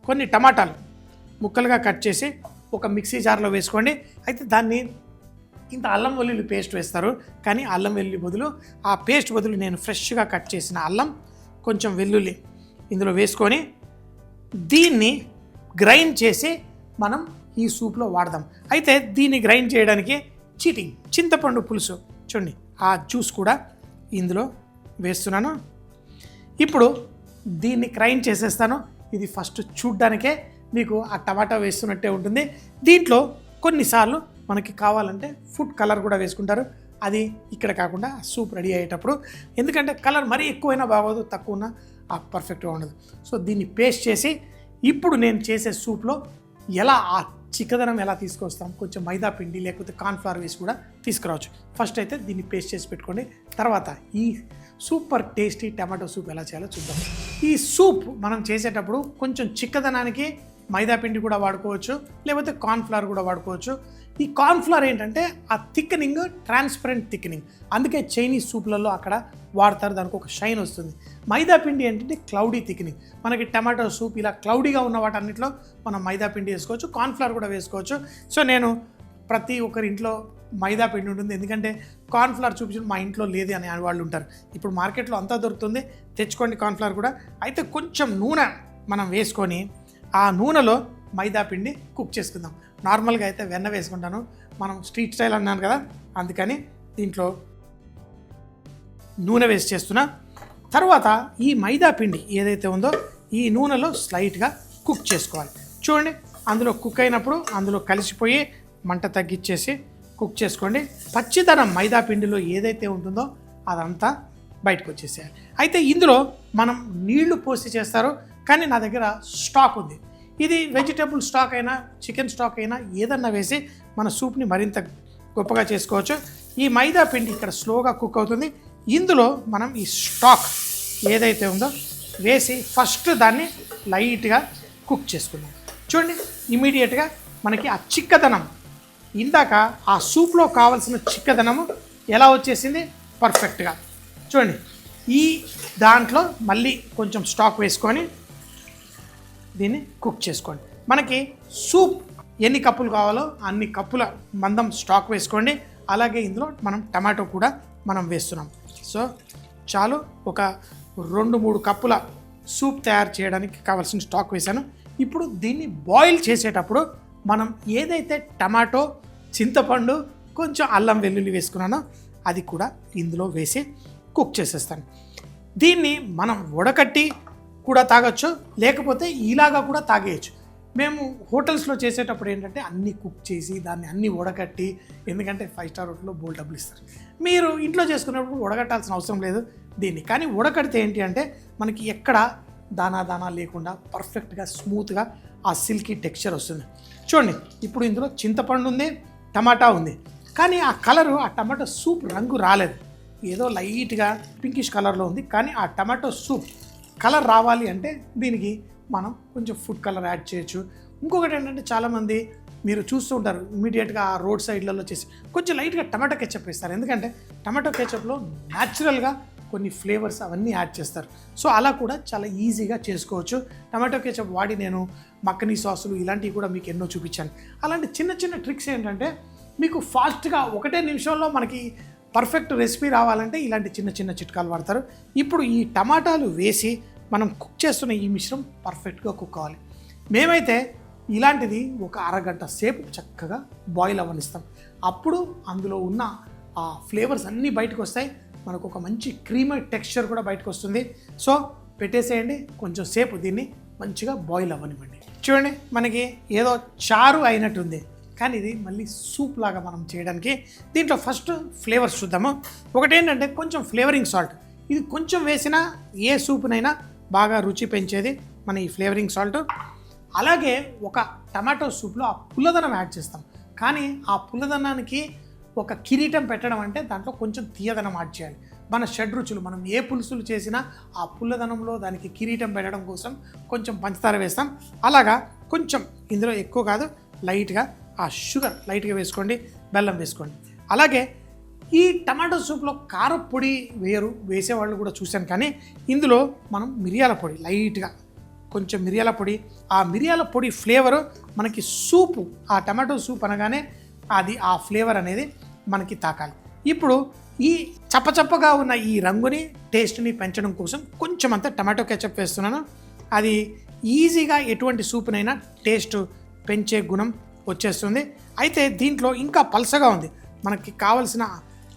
కొన్ని టమాటాలు ముక్కలుగా కట్ చేసి ఒక మిక్సీ జార్లో వేసుకోండి. అయితే దాన్ని ఇంత అల్లం వెల్లుల్లి పేస్ట్ వేస్తారు, కానీ అల్లం వెల్లుల్లి బదులు ఆ పేస్ట్ బదులు నేను ఫ్రెష్గా కట్ చేసిన అల్లం కొంచెం వెల్లుల్లి ఇందులో వేసుకొని దీన్ని గ్రైండ్ చేసి మనం ఈ సూప్లో వాడదాం. అయితే దీన్ని గ్రైండ్ చేయడానికి చింతపండు పులుసు చూడండి, ఆ జ్యూస్ కూడా ఇందులో వేస్తున్నాను. ఇప్పుడు దీన్ని గ్రైండ్ చేసేస్తాను. ఇది ఫస్ట్ చూడ్డానికే మీకు ఆ టమాటా వేస్తున్నట్టే ఉంటుంది. దీంట్లో కొన్నిసార్లు మనకి కావాలంటే ఫుడ్ కలర్ కూడా వేసుకుంటారు, అది ఇక్కడ కాకుండా సూప్ రెడీ అయ్యేటప్పుడు. ఎందుకంటే కలర్ మరీ ఎక్కువైనా బాగోదు, తక్కువ ఉన్నా పర్ఫెక్ట్గా ఉండదు. సో దీన్ని పేస్ట్ చేసి ఇప్పుడు నేను చేసే సూప్లో ఎలా ఆ చిక్కదనం ఎలా తీసుకొస్తాం, కొంచెం మైదా పిండి లేకపోతే కార్న్ఫ్లవర్ వేసి కూడా తీసుకురావచ్చు. ఫస్ట్ అయితే దీన్ని పేస్ట్ చేసి పెట్టుకోండి. తర్వాత ఈ సూపర్ టేస్టీ టమాటో సూప్ ఎలా చేయాలో చూద్దాం. ఈ సూప్ మనం చేసేటప్పుడు కొంచెం చిక్కదనానికి మైదా పిండి కూడా వాడుకోవచ్చు, లేకపోతే కార్న్ఫ్లవర్ కూడా వాడుకోవచ్చు. ఈ కార్న్ఫ్లవర్ ఏంటంటే ఆ థిక్నింగ్ ట్రాన్స్పరెంట్ థిక్నింగ్, అందుకే చైనీస్ సూప్లలో అక్కడ వాడతారు, దానికి ఒక షైన్ వస్తుంది. మైదా పిండి ఏంటంటే క్లౌడీ థిక్నింగ్. మనకి టమాటో సూప్ ఇలా క్లౌడీగా ఉన్న వాటన్నిటిలో మనం మైదా పిండి వేసుకోవచ్చు, కార్న్ఫ్లవర్ కూడా వేసుకోవచ్చు. సో నేను ప్రతి ఒక్కరి ఇంట్లో మైదా పిండి ఉంటుంది, ఎందుకంటే కార్న్ఫ్లవర్ చూపించిన మా ఇంట్లో లేదు అని వాళ్ళు ఉంటారు. ఇప్పుడు మార్కెట్లో అంతా దొరుకుతుంది, తెచ్చుకోండి కార్న్ఫ్లవర్ కూడా. అయితే కొంచెం నూనె మనం వేసుకొని ఆ నూనెలో మైదా పిండి కుక్ చేసుకుందాం. నార్మల్గా అయితే వెన్న వేసుకుంటాను, మనం స్ట్రీట్ స్టైల్ అన్నాను కదా, అందుకని దీంట్లో నూనె వేసి చేస్తున్నా. తర్వాత ఈ మైదా పిండి ఏదైతే ఉందో ఈ నూనెలో స్లైట్గా కుక్ చేసుకోవాలి. చూడండి, అందులో కుక్ అయినప్పుడు అందులో కలిసిపోయి మంట తగ్గించేసి కుక్ చేసుకోండి. పచ్చిదనం మైదా పిండిలో ఏదైతే ఉంటుందో అదంతా బయటకు వచ్చేసేయాలి. అయితే ఇందులో మనం నీళ్లు పోసి చేస్తారు, కానీ నా దగ్గర స్టాక్ ఉంది. ఇది వెజిటేబుల్ స్టాక్ అయినా చికెన్ స్టాక్ అయినా ఏదన్నా వేసి మన సూప్ని మరింత గొప్పగా చేసుకోవచ్చు. ఈ మైదా పిండి ఇక్కడ స్లోగా కుక్ అవుతుంది. ఇందులో మనం ఈ స్టాక్ ఏదైతే ఉందో వేసి ఫస్ట్ దాన్ని లైట్గా కుక్ చేసుకుందాం. చూడండి, ఇమీడియట్గా మనకి ఆ చిక్కదనం, ఇందాక ఆ సూప్లో కావాల్సిన చిక్కదనము ఎలా వచ్చేసింది పర్ఫెక్ట్గా. చూడండి, ఈ దాంట్లో మళ్ళీ కొంచెం స్టాక్ వేసుకొని దీన్ని కుక్ చేసుకోండి. మనకి సూప్ ఎన్ని కప్పులు కావాలో అన్ని కప్పుల మందం స్టాక్ వేసుకోండి. అలాగే ఇందులో మనం టమాటో కూడా మనం వేస్తున్నాం. సో చాలు, ఒక 2-3 కప్పుల సూప్ తయారు చేయడానికి కావాల్సిన స్టాక్ వేసాను. ఇప్పుడు దీన్ని బాయిల్ చేసేటప్పుడు మనం ఏదైతే టమాటో, చింతపండు, కొంచెం అల్లం వెల్లుల్లి వేసుకున్నానో అది కూడా ఇందులో వేసి కుక్ చేసేస్తాను. దీన్ని మనం వడకట్టి కూడా తాగొచ్చు, లేకపోతే ఇలాగా కూడా తాగేయచ్చు. మేము హోటల్స్లో చేసేటప్పుడు ఏంటంటే అన్నీ కుక్ చేసి దాన్ని అన్నీ వడకట్టి, ఎందుకంటే 5 స్టార్ హోటల్లో బోల్ డబ్బులు ఇస్తారు. మీరు ఇంట్లో చేసుకునేటప్పుడు వడగట్టాల్సిన అవసరం లేదు దీన్ని. కానీ వడకడితే ఏంటి అంటే మనకి ఎక్కడ దానా లేకుండా పర్ఫెక్ట్గా స్మూత్గా ఆ సిల్కీ టెక్స్చర్ వస్తుంది. చూడండి, ఇప్పుడు ఇందులో చింతపండు ఉంది, టమాటా ఉంది, కానీ ఆ కలరు ఆ టమాటో సూప్ రంగు రాలేదు, ఏదో లైట్గా పింకిష్ కలర్లో ఉంది. కానీ ఆ టమాటో సూప్ కలర్ రావాలి అంటే దీనికి మనం కొంచెం ఫుడ్ కలర్ యాడ్ చేయొచ్చు. ఇంకొకటి ఏంటంటే చాలామంది మీరు చూస్తూ ఉంటారు, ఇమీడియట్గా ఆ రోడ్ సైడ్లలో చేసి కొంచెం లైట్గా టమాటో కెచప్ వేస్తారు, ఎందుకంటే టమాటో కెచప్లో న్యాచురల్గా కొన్ని ఫ్లేవర్స్ అవన్నీ యాడ్ చేస్తారు. సో అలా కూడా చాలా ఈజీగా చేసుకోవచ్చు. టమాటో కెచప్ వాడి నేను మక్కనీ సాసులు ఇలాంటివి కూడా మీకు ఎన్నో చూపించాను. అలాంటి చిన్న ట్రిక్స్ ఏంటంటే మీకు ఫాస్ట్గా 1 నిమిషంలో మనకి పర్ఫెక్ట్ రెసిపీ రావాలంటే ఇలాంటి చిన్న చిట్కాలు వాడతారు. ఇప్పుడు ఈ టమాటాలు వేసి మనం కుక్ చేస్తున్న ఈ మిశ్రమం పర్ఫెక్ట్గా కుక్ అవ్వాలి. మేమైతే ఇలాంటిది ఒక అరగంట సేపు చక్కగా బాయిల్ అవ్వనిస్తాం. అప్పుడు అందులో ఉన్న ఆ ఫ్లేవర్స్ అన్నీ బయటకు వస్తాయి, మనకు ఒక మంచి క్రీమీ టెక్స్చర్ కూడా బయటకు వస్తుంది. సో పెట్టేసేయండి, కొంచెం సేపు దీన్ని మంచిగా బాయిల్ అవ్వనివ్వండి. చూడండి, మనకి ఏదో చారు అయినట్టుంది, కానీ ఇది మళ్ళీ సూప్ లాగా మనం చేయడానికి దీంట్లో ఫస్ట్ ఫ్లేవర్స్ చూద్దాము. ఒకటి ఏంటంటే కొంచెం ఫ్లేవరింగ్ సాల్ట్, ఇది కొంచెం వేసినా ఏ సూప్నైనా బాగా రుచి పెంచేది మన ఈ ఫ్లేవరింగ్ సాల్ట్. అలాగే ఒక టమాటో సూప్లో ఆ పుల్లదనం యాడ్ చేస్తాం, కానీ ఆ పుల్లదనానికి ఒక కిరీటం పెట్టడం అంటే దాంట్లో కొంచెం తీయదనం యాడ్ చేయాలి. మన షడ్రుచులు మనం ఏ పులుసులు చేసినా ఆ పుల్లదనంలో దానికి కిరీటం పెట్టడం కోసం కొంచెం పంచదార వేస్తాం. అలాగా కొంచెం ఇందులో ఎక్కువ కాదు, లైట్గా ఆ షుగర్ లైట్గా వేసుకోండి, బెల్లం వేసుకోండి. అలాగే ఈ టమాటో సూప్లో కారపొడి వేసేవాళ్ళు కూడా చూశాను, కానీ ఇందులో మనం మిరియాల పొడి లైట్గా కొంచెం మిరియాల పొడి. ఆ మిరియాల పొడి ఫ్లేవరు మనకి సూపు, ఆ టమాటో సూప్ అనగానే అది ఆ ఫ్లేవర్ అనేది మనకి తాకాలి. ఇప్పుడు ఈ చప్పచప్పగా ఉన్న ఈ రంగుని, టేస్ట్ని పెంచడం కోసం కొంచెం అంత టమాటో కెచప్ వేస్తున్నాను. అది ఈజీగా ఎటువంటి సూప్నైనా టేస్ట్ పెంచే గుణం వచ్చేస్తుంది. అయితే దీంట్లో ఇంకా పల్సగా ఉంది, మనకి కావలసిన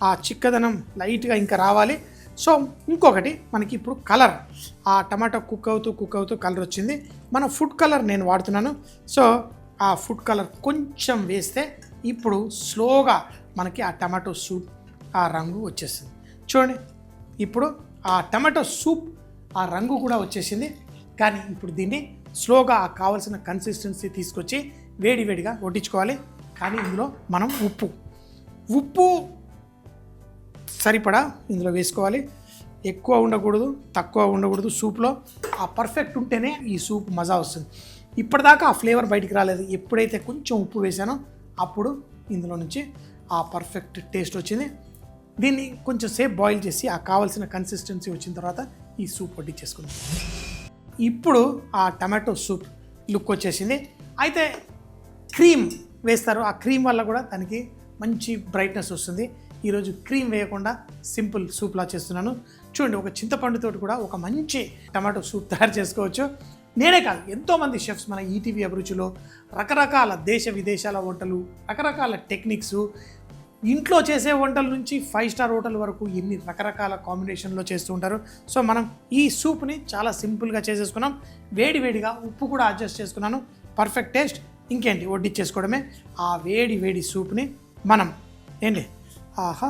ఆ చిక్కదనం లైట్గా ఇంకా రావాలి. సో ఇంకొకటి మనకి ఇప్పుడు కలర్, ఆ టమాటో కుక్ అవుతూ కలర్ వచ్చింది. మన ఫుడ్ కలర్ నేను వాడుతున్నాను. సో ఆ ఫుడ్ కలర్ కొంచెం వేస్తే ఇప్పుడు స్లోగా మనకి ఆ టమాటో సూప్ ఆ రంగు వచ్చేస్తుంది. చూడండి, ఇప్పుడు ఆ టమాటో సూప్ ఆ రంగు కూడా వచ్చేసింది. కానీ ఇప్పుడు దీన్ని స్లోగా ఆ కావాల్సిన కన్సిస్టెన్సీ తీసుకొచ్చి వేడివేడిగా వడ్డించుకోవాలి. కానీ ఇందులో మనం ఉప్పు సరిపడా ఇందులో వేసుకోవాలి. ఎక్కువ ఉండకూడదు, తక్కువ ఉండకూడదు. సూప్లో ఆ పర్ఫెక్ట్ ఉంటేనే ఈ సూప్ మజా వస్తుంది. ఇప్పటిదాకా ఆ ఫ్లేవర్ బయటికి రాలేదు. ఎప్పుడైతే కొంచెం ఉప్పు వేసానో అప్పుడు ఇందులో నుంచి ఆ పర్ఫెక్ట్ టేస్ట్ వచ్చింది. దీన్ని కొంచెం సేపు బాయిల్ చేసి ఆ కావాల్సిన కన్సిస్టెన్సీ వచ్చిన తర్వాత ఈ సూప్ వడ్డించేసుకుందాం. ఇప్పుడు ఆ టమాటో సూప్ లుక్ వచ్చేసింది. అయితే క్రీమ్ వేస్తారు, ఆ క్రీమ్ వల్ల కూడా దానికి మంచి బ్రైట్నెస్ వస్తుంది. ఈరోజు క్రీమ్ వేయకుండా సింపుల్ సూప్లా చేస్తున్నాను. చూడండి, ఒక చింతపండుతో కూడా ఒక మంచి టమాటో సూప్ తయారు చేసుకోవచ్చు. నేనే కాదు, ఎంతోమంది షెఫ్స్ మన ఈటీవీ అభిరుచిలో రకరకాల దేశ విదేశాల వంటలు, రకరకాల టెక్నిక్స్, ఇంట్లో చేసే వంటల నుంచి 5 స్టార్ హోటల్ వరకు ఎన్ని రకరకాల కాంబినేషన్లో చేస్తూ ఉంటారు. సో మనం ఈ సూప్ని చాలా సింపుల్గా చేసేసుకున్నాం. వేడివేడిగా ఉప్పు కూడా అడ్జస్ట్ చేసుకున్నాను. Perfect taste. ఇంకేంటి, వడ్డించేసుకోవడమే. ఆ వేడి సూప్ని మనం ఆహా,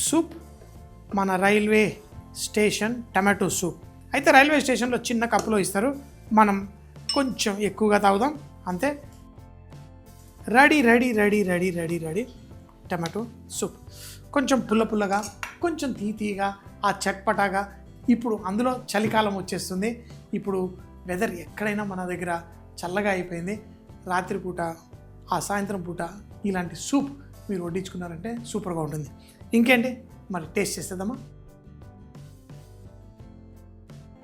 సూప్ మన రైల్వే స్టేషన్ టమాటో సూప్. అయితే రైల్వే స్టేషన్లో చిన్న కప్పులో ఇస్తారు, మనం కొంచెం ఎక్కువగా తాగుదాం అంతే. Ready tomato soup. కొంచెం పుల్లగా, కొంచెం తీయగా, ఆ చట్పటాగా. ఇప్పుడు అందులో చలికాలం వచ్చేస్తుంది. ఇప్పుడు వెదర్ ఎక్కడైనా మన దగ్గర చల్లగా అయిపోయింది. రాత్రిపూట, ఆ సాయంత్రం పూట ఇలాంటి సూప్ మీరు వడ్డించుకున్నారంటే సూపర్గా ఉంటుంది. ఇంకేంటి, మరి టేస్ట్ చేసేద్దామా?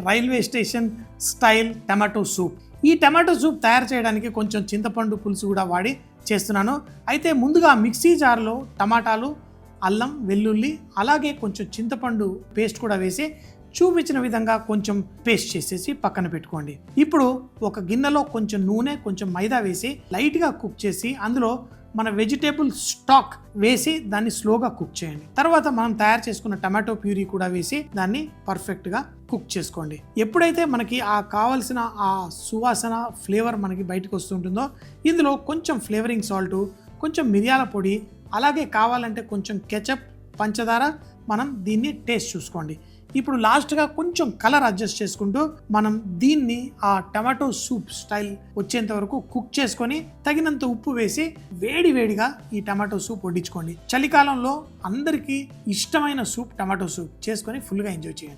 Railway station style tomato soup. ఈ టమాటో సూప్ తయారు చేయడానికి కొంచెం చింతపండు పులుసు కూడా వాడి చేస్తున్నాను. అయితే ముందుగా మిక్సీ జార్లో టమాటాలు, అల్లం, వెల్లుల్లి, అలాగే కొంచెం చింతపండు పేస్ట్ కూడా వేసి చూపించిన విధంగా కొంచెం పేస్ట్ చేసేసి పక్కన పెట్టుకోండి. ఇప్పుడు ఒక గిన్నెలో కొంచెం నూనె, కొంచెం మైదా వేసి లైట్గా కుక్ చేసి అందులో మన వెజిటేబుల్ స్టాక్ వేసి దాన్ని స్లోగా కుక్ చేయండి. తర్వాత మనం తయారు చేసుకున్న టమాటో ప్యూరీ కూడా వేసి దాన్ని పర్ఫెక్ట్గా కుక్ చేసుకోండి. ఎప్పుడైతే మనకి ఆ కావలసిన ఆ సువాసన ఫ్లేవర్ మనకి బయటకు వస్తుంటుందో ఇందులో కొంచెం ఫ్లేవరింగ్ సాల్ట్, కొంచెం మిరియాల పొడి, అలాగే కావాలంటే కొంచెం కెచప్, పంచదార, మనం దీన్ని టేస్ట్ చూసుకోండి. ఇప్పుడు లాస్ట్గా కొంచెం కలర్ అడ్జస్ట్ చేసుకుంటూ మనం దీన్ని ఆ టమాటో సూప్ స్టైల్ వచ్చేంత వరకు కుక్ చేసుకొని తగినంత ఉప్పు వేసి వేడిగా ఈ టమాటో సూప్ వడ్డించుకోండి. చలికాలంలో అందరికీ ఇష్టమైన సూప్ టమాటో సూప్ చేసుకొని ఫుల్గా ఎంజాయ్ చేయండి.